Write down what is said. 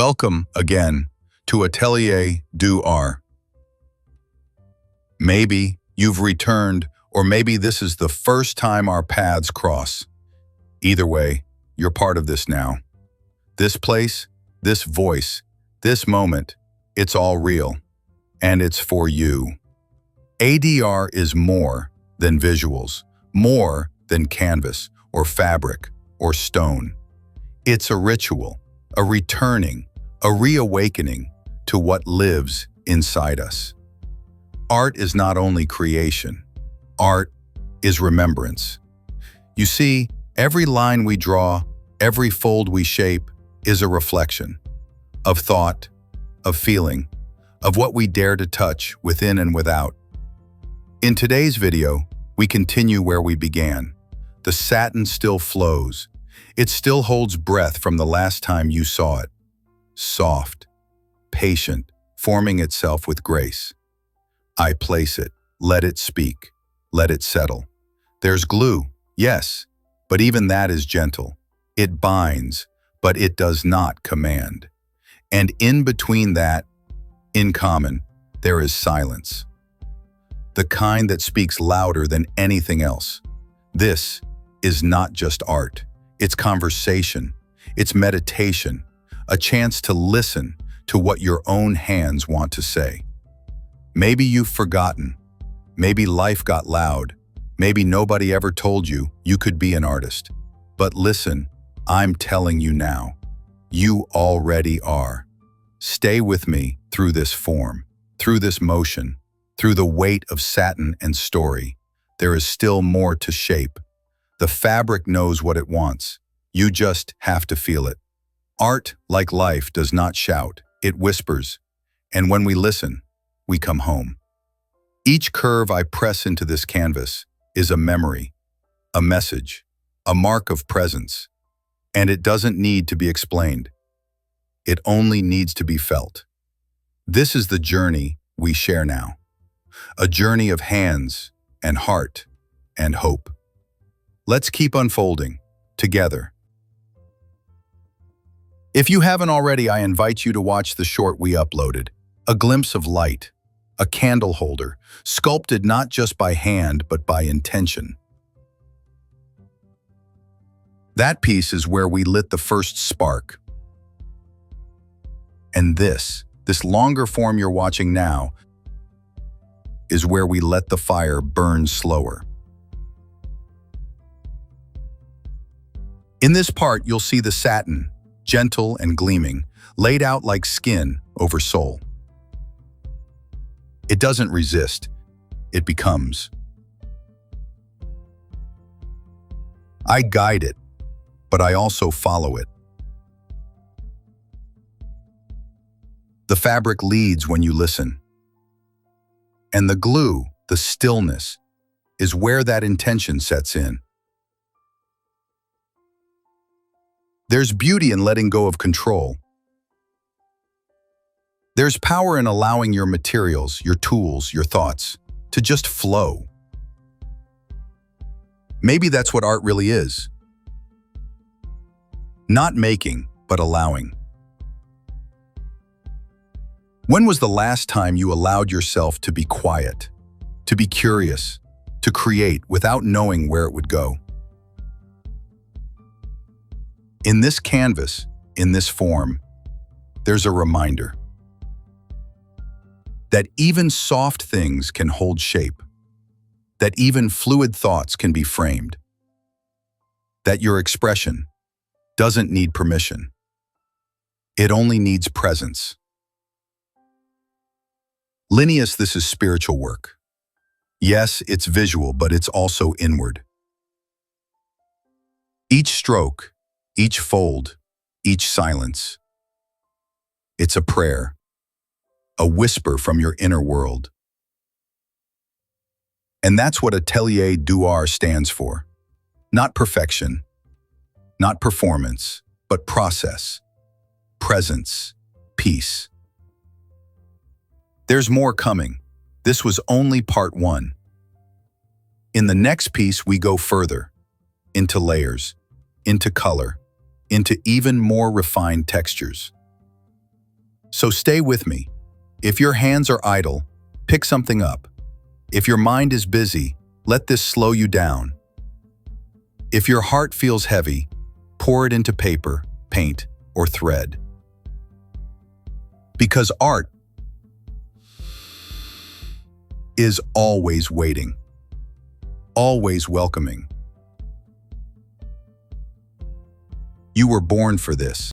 Welcome again to Atelier Deux R. Maybe you've returned, or maybe this is the first time our paths cross. Either way, you're part of this now. This place, this voice, this moment, it's all real, and it's for you. ADR is more than visuals, more than canvas or fabric or stone. It's a ritual, a returning, a reawakening to what lives inside us. Art is not only creation. Art is remembrance. You see, every line we draw, every fold we shape is a reflection of thought, of feeling, of what we dare to touch within and without. In today's video, we continue where we began. The satin still flows. It still holds breath from the last time you saw it. Soft, patient, forming itself with grace. I place it, let it speak, let it settle. There's glue, yes, but even that is gentle. It binds, but it does not command. And in between that, in common, there is silence. The kind that speaks louder than anything else. This is not just art. It's conversation. It's meditation. A chance to listen to what your own hands want to say. Maybe you've forgotten. Maybe life got loud. Maybe nobody ever told you you could be an artist. But listen, I'm telling you now, you already are. Stay with me through this form, through this motion, through the weight of satin and story. There is still more to shape. The fabric knows what it wants. You just have to feel it. Art, like life, does not shout. It whispers. And when we listen, we come home. Each curve I press into this canvas is a memory, a message, a mark of presence. And it doesn't need to be explained. It only needs to be felt. This is the journey we share now. A journey of hands and heart and hope. Let's keep unfolding together. If you haven't already, I invite you to watch the short we uploaded. A glimpse of light, a candle holder, sculpted not just by hand, but by intention. That piece is where we lit the first spark. And this longer form you're watching now, is where we let the fire burn slower. In this part, you'll see the satin, gentle and gleaming, laid out like skin over soul. It doesn't resist, it becomes. I guide it, but I also follow it. The fabric leads when you listen. And the glue, the stillness, is where that intention sets in. There's beauty in letting go of control. There's power in allowing your materials, your tools, your thoughts to just flow. Maybe that's what art really is. Not making, but allowing. When was the last time you allowed yourself to be quiet, to be curious, to create without knowing where it would go? In this canvas, in this form, there's a reminder that even soft things can hold shape, that even fluid thoughts can be framed, that your expression doesn't need permission. It only needs presence. Linnaeus, this is spiritual work. Yes, it's visual, but it's also inward. Each stroke, each fold, each silence. It's a prayer, a whisper from your inner world. And that's what Atelier Deux R stands for. Not perfection, not performance, but process, presence, peace. There's more coming. This was only part one. In the next piece, we go further, into layers, into color, into even more refined textures. So stay with me. If your hands are idle, pick something up. If your mind is busy, let this slow you down. If your heart feels heavy, pour it into paper, paint, or thread. Because art is always waiting, always welcoming. You were born for this.